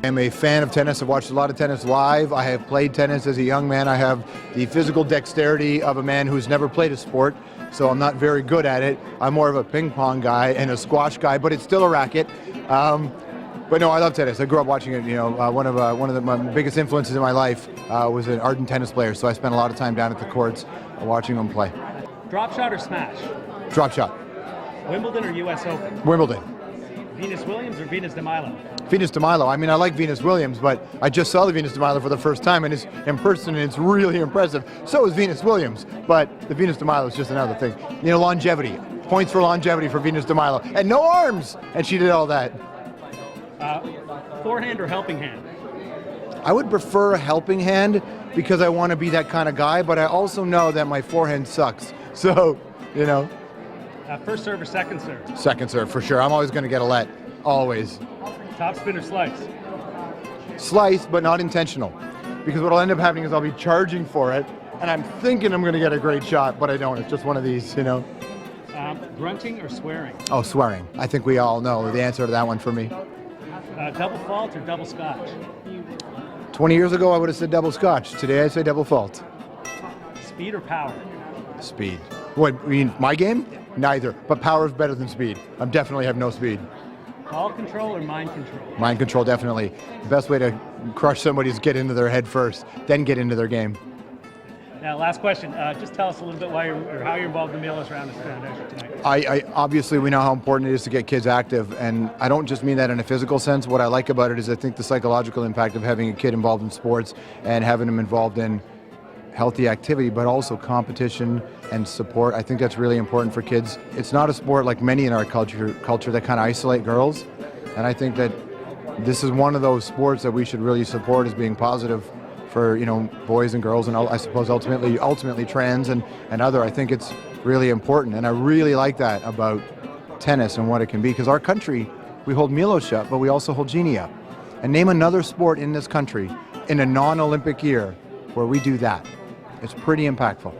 I'm a fan of tennis. I've watched a lot of tennis live. I have played tennis as a young man. I have the physical dexterity of a man who's never played a sport, so I'm not very good at it. I'm more of a ping pong guy and a squash guy, but it's still a racket. But no, I love tennis. I grew up watching it. You know, one of my biggest influences in my life was an ardent tennis player, so I spent a lot of time down at the courts watching them play. Drop shot or smash? Drop shot. Wimbledon or U.S. Open? Wimbledon. Venus Williams or Venus de Milo? Venus de Milo. I mean, I like Venus Williams, but I just saw the Venus de Milo for the first time, and it's in person, and it's really impressive. So is Venus Williams, but the Venus de Milo is just another thing. You know, longevity. Points for longevity for Venus de Milo. And no arms! And she did all that. Forehand or helping hand? I would prefer a helping hand because I want to be that kind of guy, but I also know that my forehand sucks. So, you know. First serve or second serve? Second serve, for sure. I'm always going to get a let. Always. Top spin or slice? Slice, but not intentional. Because what will end up happening is I'll be charging for it, and I'm thinking I'm going to get a great shot, but I don't. It's just one of these, you know. Grunting or swearing? Oh, swearing. I think we all know the answer to that one for me. Double fault or double scotch? 20 years ago, I would have said double scotch. Today, I say double fault. Speed or power? Speed. What, you mean my game? Neither. But power is better than speed. I definitely have no speed. Ball control or mind control? Mind control, definitely. The best way to crush somebody is get into their head first, then get into their game. Now, last question. Just tell us a little bit why how you're involved in the Milos Raonic Foundation tonight. I obviously, we know how important it is to get kids active, and I don't just mean that in a physical sense. What I like about it is I think the psychological impact of having a kid involved in sports and having them involved in healthy activity, but also competition and support. I think that's really important for kids. It's not a sport like many in our culture that kind of isolate girls, and I think that this is one of those sports that we should really support as being positive for, you know, boys and girls, and I suppose ultimately trans and other. I think it's really important, and I really like that about tennis and what it can be, because our country, we hold Milos up, but we also hold Jeannie up. And name another sport in this country in a non-Olympic year where we do that. It's pretty impactful.